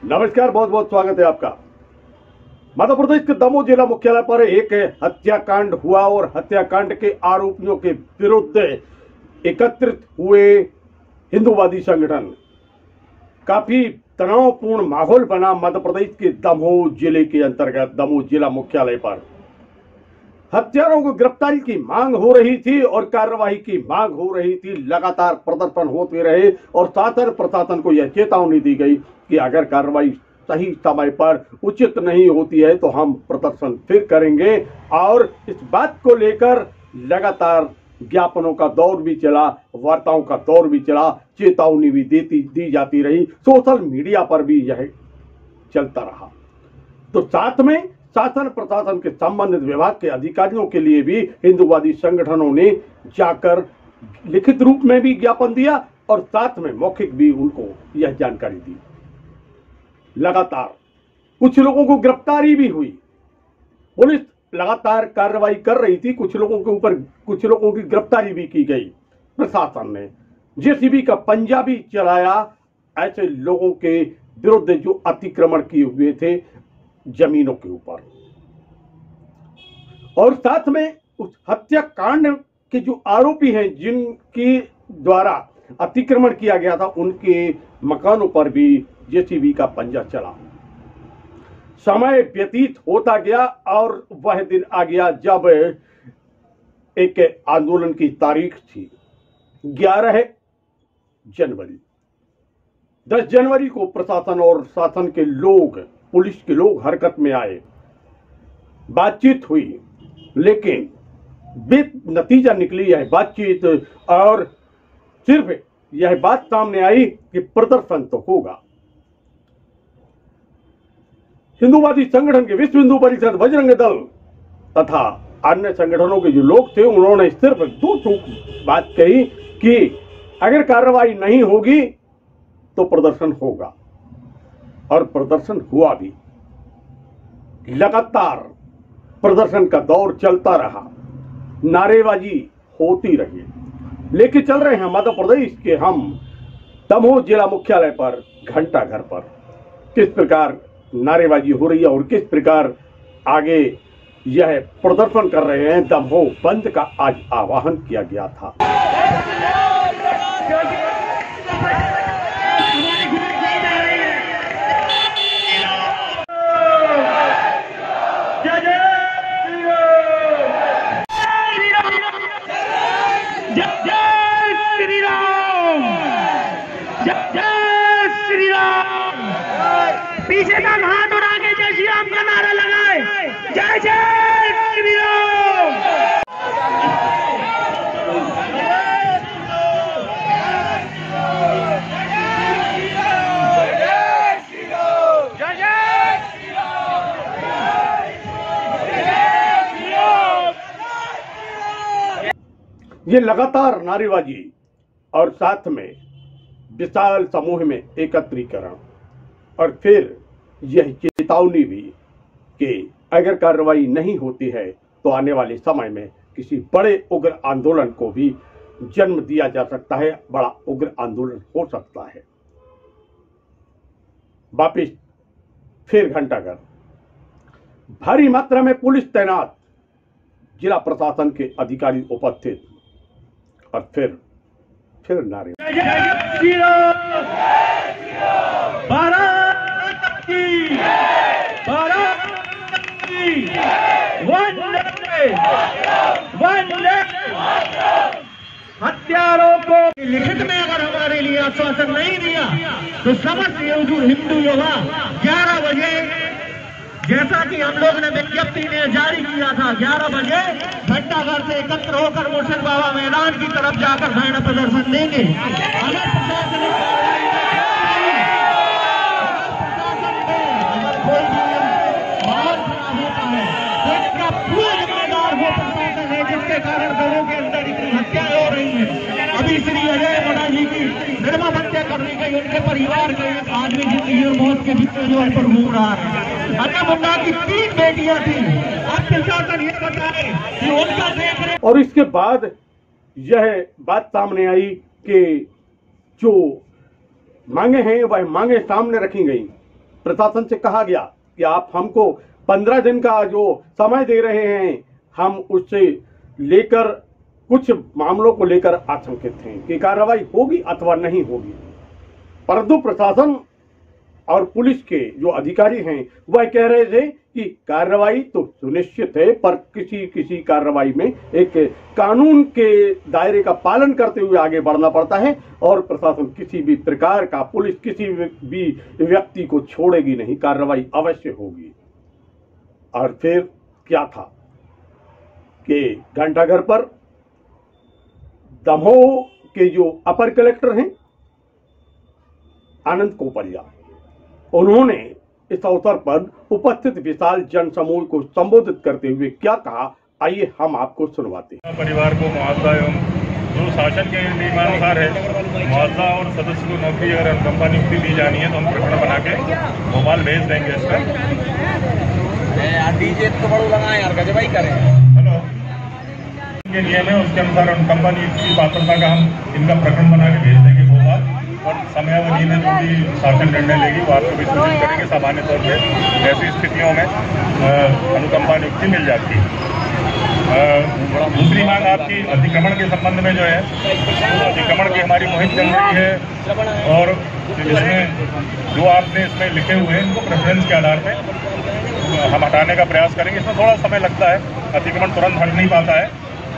नमस्कार, बहुत बहुत स्वागत है आपका। मध्य प्रदेश के दमोह जिला मुख्यालय पर एक हत्याकांड हुआ और हत्याकांड के आरोपियों के विरुद्ध एकत्रित हुए हिंदूवादी संगठन। काफी तनावपूर्ण माहौल बना मध्य प्रदेश के दमोह जिले के अंतर्गत दमोह जिला मुख्यालय पर। हत्यारों को गिरफ्तारी की मांग हो रही थी और कार्रवाई की मांग हो रही थी। लगातार प्रदर्शन होते रहे और शासन प्रशासन को यह चेतावनी दी गई कि अगर कार्रवाई सही समय पर उचित नहीं होती है तो हम प्रदर्शन फिर करेंगे। और इस बात को लेकर लगातार ज्ञापनों का दौर भी चला, वार्ताओं का दौर भी चला, चेतावनी भी दी जाती रही, सोशल मीडिया पर भी यह चलता रहा। तो साथ में शासन प्रशासन के संबंधित विभाग के अधिकारियों के लिए भी हिंदूवादी संगठनों ने जाकर लिखित रूप में भी ज्ञापन दिया और साथ में मौखिक भी उनको यह जानकारी दी। लगातार कुछ लोगों को गिरफ्तारी भी हुई, पुलिस लगातार कार्रवाई कर रही थी, कुछ लोगों के ऊपर कुछ लोगों की गिरफ्तारी भी की गई। प्रशासन ने जेसीबी का पंजा भी चलाया ऐसे लोगों के विरुद्ध जो अतिक्रमण किए हुए थे जमीनों के ऊपर। और साथ में उस हत्याकांड के जो आरोपी हैं जिनके द्वारा अतिक्रमण किया गया था उनके मकानों पर भी जेसीबी का पंजा चला। समय व्यतीत होता गया और वह दिन आ गया जब एक आंदोलन की तारीख थी 11 जनवरी। 10 जनवरी को प्रशासन और शासन के लोग, पुलिस के लोग हरकत में आए, बातचीत हुई, लेकिन नतीजा निकली यह बातचीत और सिर्फ यह बात सामने आई कि प्रदर्शन तो होगा। हिंदूवादी संगठन के विश्व हिंदू परिषद, बजरंग दल तथा अन्य संगठनों के जो लोग थे उन्होंने सिर्फ दो बात कही कि अगर कार्रवाई नहीं होगी तो प्रदर्शन होगा। और प्रदर्शन हुआ भी। लगातार प्रदर्शन का दौर चलता रहा, नारेबाजी होती रही। लेके चल रहे हैं मध्य प्रदेश के हम दमोह जिला मुख्यालय पर घंटा घर पर किस प्रकार नारेबाजी हो रही है और किस प्रकार आगे यह प्रदर्शन कर रहे हैं। दमोह बंद का आज आह्वान किया गया था। पीछे का हाथ उड़ा के जय श्री राम का नारा लगाए, जय जय श्री राम। ये लगातार नारेबाजी और साथ में विशाल समूह में एकत्रीकरण और फिर यह चेतावनी भी कि अगर कार्रवाई नहीं होती है तो आने वाले समय में किसी बड़े उग्र आंदोलन को भी जन्म दिया जा सकता है, बड़ा उग्र आंदोलन हो सकता है। वापिस फिर घंटाघर, भारी मात्रा में पुलिस तैनात, जिला प्रशासन के अधिकारी उपस्थित और फिर नारे हत्यारों को लिखित में अगर हमारे लिए आश्वासन नहीं दिया तो समस्त हिंदू युवा 11 बजे, जैसा कि हम लोग ने विज्ञप्ति ने जारी किया था, 11 बजे घंटाघर से एकत्र होकर मोशन बाबा मैदान की तरफ जाकर धरना प्रदर्शन देंगे। अगर प्रशासन कोई भी माहौल खराब होता है तो इसका पूरा जिम्मेदार वो प्रशासन है जिसके कारण लोगों के अंदर इतनी हत्याएं हो रही है। अभी श्री अजय मोड़ा जी की निर्मम हत्या करनी गई, उनके परिवार के एक आदमी जिंदगी और मौत के बीच में पर घूम रहा है। अजय मुंडा की 3 बेटियां थी। अब प्रशासन ये बताए कि उनका देख रहे। और इसके बाद यह बात सामने आई कि जो मांगे हैं वह मांगे सामने रखी गई। प्रशासन से कहा गया कि आप हमको 15 दिन का जो समय दे रहे हैं, हम उससे लेकर कुछ मामलों को लेकर आशंकित हैं कि कार्रवाई होगी अथवा नहीं होगी। परंतु प्रशासन और पुलिस के जो अधिकारी हैं वह कह रहे थे कि कार्रवाई तो सुनिश्चित है, पर किसी कार्रवाई में एक कानून के दायरे का पालन करते हुए आगे बढ़ना पड़ता है और प्रशासन किसी भी प्रकार का, पुलिस किसी भी व्यक्ति को छोड़ेगी नहीं, कार्रवाई अवश्य होगी। और फिर क्या था कि घंटाघर पर दमोह के जो अपर कलेक्टर हैं आनंद कोपलिया, उन्होंने इस अवसर पर उपस्थित विशाल जनसमूह को संबोधित करते हुए क्या कहा, आइए हम आपको सुनवाते हैं। परिवार को मुआवजा एवं जो शासन के नियमानुसार है मुआवजा और सदस्य को नौकरी अगर अनुकंपा नियुक्ति दी जानी है तो हम प्रकरण बना के भोपाल भेज देंगे। इसका डीजे तो बड़ो लगाए यार गजबाई करें। हेलो, के नियम है उसके अनुसार अनुकंपा नियुक्ति की पात्रता का हम इनका प्रकरण बना के भेज देंगे भोपाल, और समयावधि में जो भी शासन निर्णय लेगी वो आपको भी सूचित करेंगे। सामान्य तौर पर ऐसी स्थितियों में अनुकंपा नियुक्ति मिल जाती है। दूसरी मांग आपकी अतिक्रमण के संबंध में जो है, अतिक्रमण की हमारी मुहिम चल रही है और इसमें जो आपने इसमें लिखे हुए हैं उनको प्रेफरेंस के आधार पर हम हटाने का प्रयास करेंगे। इसमें थोड़ा समय लगता है, अतिक्रमण तुरंत हट नहीं पाता है,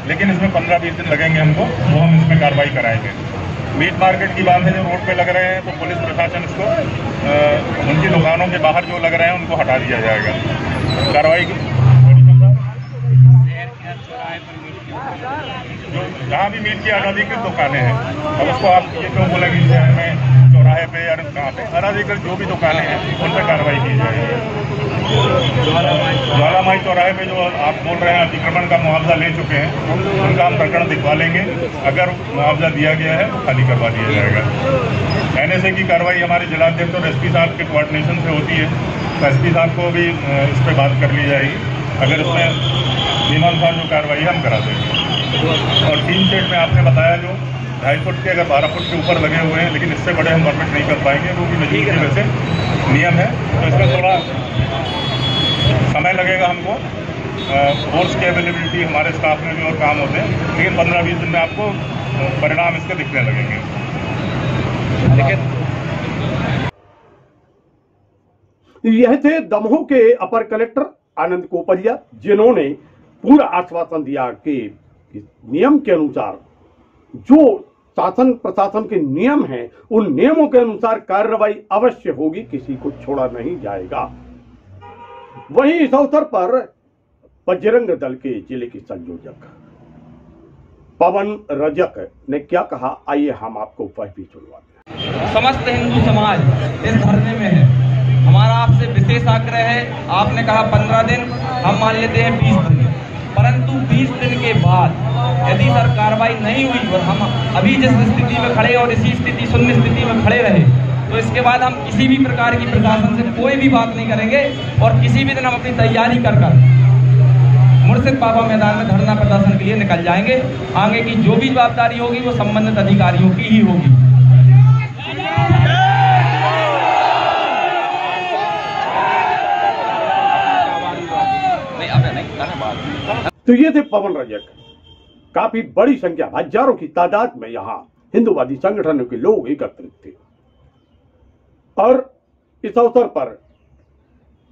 लेकिन इसमें 15-20 दिन लगेंगे हमको, वो हम इसमें कार्रवाई कराएंगे। मीट मार्केट की बात है, जो रोड पे लग रहे हैं तो पुलिस प्रशासन इसको उनकी दुकानों के बाहर जो लग रहे हैं उनको हटा दिया जाएगा। कार्रवाई जो जहाँ भी मीट की अनाधिकृत दुकानें हैं, अब उसको आप ये क्यों बोलेंगे शहर में चौराहे पे या कहाँ पे, अनाधिकृत जो भी दुकानें हैं उन पर कार्रवाई की जाएगी। ज्वालामाई चौराहे पे जो आप बोल रहे हैं अतिक्रमण का मुआवजा ले चुके हैं, उनका हम प्रकरण दिखवा लेंगे। अगर मुआवजा दिया गया है तो खाली करवा दिया जाएगा। NSA की कार्रवाई हमारे जिलाध्यक्ष और SP साहब के कोऑर्डिनेशन से होती है, तो SP साहब को भी इस पर बात कर ली जाएगी। अगर इसमें नियमानुसार जो कार्रवाई हम करा देंगे। और 3 सेट में आपने बताया जो 2.5 फुट के अगर 12 फुट के ऊपर लगे हुए हैं, लेकिन इससे बड़े हम परमिट नहीं कर पाएंगे, वो भी बिजली के वैसे नियम है, तो इसमें थोड़ा समय लगेगा हमको। फोर्स की अवेलेबिलिटी हमारे स्टाफ में भी और काम होते हैं, लेकिन 15-20 दिन में आपको परिणाम इसके दिखने लगेंगे। लेकिन यह थे दमोह के अपर कलेक्टर आनंद कोपलिया, जिन्होंने पूरा आश्वासन दिया कि नियम के अनुसार जो शासन प्रशासन के नियम हैं उन नियमों के अनुसार कार्रवाई अवश्य होगी, किसी को छोड़ा नहीं जाएगा। वहीं इस अवसर पर बजरंग दल के जिले के संयोजक पवन रजक ने क्या कहा, आइए हम आपको वह भी सुनवाते हैं। समस्त हिंदू समाज इस धरने में है। हमारा आपसे विशेष आग्रह है, आपने कहा 15 दिन, हम मान लेते हैं 20 दिन, परंतु 20 दिन के बाद यदि सर कार्रवाई नहीं हुई और हम अभी जिस स्थिति में खड़े और इसी स्थिति शून्य स्थिति में खड़े रहे, तो इसके बाद हम किसी भी प्रकार की प्रशासन से कोई भी बात नहीं करेंगे और किसी भी दिन हम अपनी तैयारी कर मुर्शिद बाबा मैदान में धरना प्रदर्शन के लिए निकल जाएंगे। आगे की जो भी जवाबदारी होगी वो संबंधित अधिकारियों की ही होगी। तो ये थे पवन रजक। काफी बड़ी संख्या, हजारों की तादाद में यहाँ हिंदूवादी संगठनों के लोग एकत्रित थे और इस अवसर पर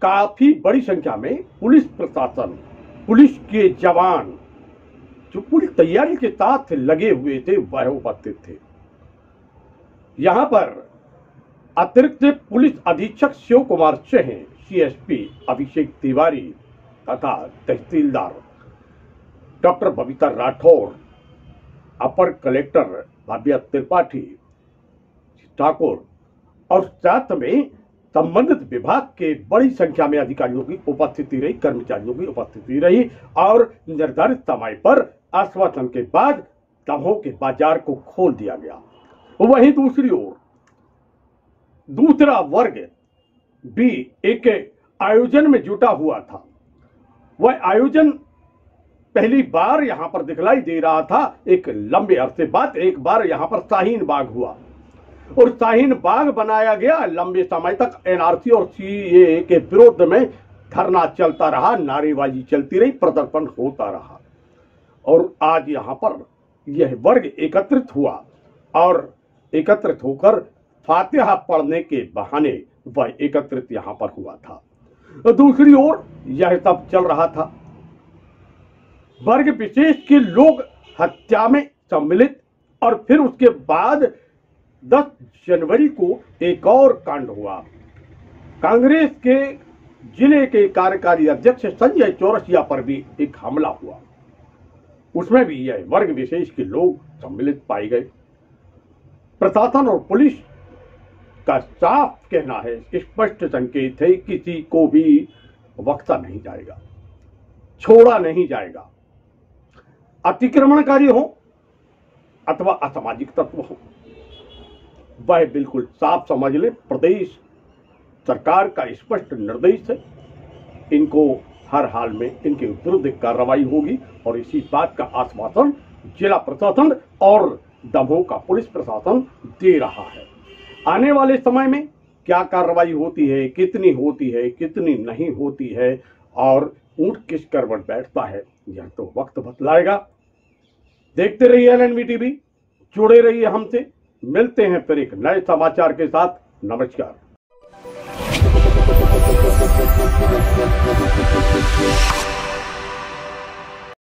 काफी बड़ी संख्या में पुलिस प्रशासन, पुलिस के जवान जो पूरी तैयारी के साथ लगे हुए थे वह उपस्थित थे। यहां पर अतिरिक्त पुलिस अधीक्षक शिव कुमार सिंह, CSP अभिषेक तिवारी तथा तहसीलदार डॉक्टर बबीता राठौर, अपर कलेक्टर भाव्या त्रिपाठी ठाकुर और साथ में संबंधित विभाग के बड़ी संख्या में अधिकारियों की उपस्थिति रही, कर्मचारियों की उपस्थिति रही और निर्धारित समय पर आश्वासन के बाद दमोह के बाजार को खोल दिया गया। वहीं दूसरी ओर दूसरा वर्ग भी एक आयोजन में जुटा हुआ था। वह आयोजन पहली बार यहां पर दिखलाई दे रहा था। एक लंबे अरसे बाद एक बार यहां पर शाहीन बाग हुआ और शाहीन बाग बनाया गया। लंबे समय तक एनआरसी और सीएए के विरोध में धरना चलता रहा, नारेबाजी चलती रही, प्रदर्शन होता रहा और आज यहां पर यह वर्ग एकत्रित हुआ और एकत्रित होकर फातिहा पढ़ने के बहाने वह एकत्रित यहां पर हुआ था। दूसरी ओर यह सब चल रहा था, वर्ग विशेष के लोग हत्या में सम्मिलित और फिर उसके बाद 10 जनवरी को एक और कांड हुआ। कांग्रेस के जिले के कार्यकारी अध्यक्ष संजय चौरसिया पर भी एक हमला हुआ, उसमें भी यह वर्ग विशेष के लोग सम्मिलित पाए गए। प्रशासन और पुलिस का साफ कहना है, स्पष्ट संकेत है, किसी को भी बख्शा नहीं जाएगा, छोड़ा नहीं जाएगा। अतिक्रमणकारी हो अथवा असामाजिक तत्व हो, वह बिल्कुल साफ समझ ले, प्रदेश सरकार का स्पष्ट निर्देश है, इनको हर हाल में इनके विरुद्ध कार्रवाई होगी और इसी बात का आश्वासन जिला प्रशासन और दमोह का पुलिस प्रशासन दे रहा है। आने वाले समय में क्या कार्रवाई होती है, कितनी होती है, कितनी नहीं होती है और ऊंट किस करवट बैठता है, यह तो वक्त बतलाएगा। देखते रहिए एलएनवी टीवी, जुड़े रहिए हमसे। मिलते हैं फिर एक नए समाचार के साथ। नमस्कार।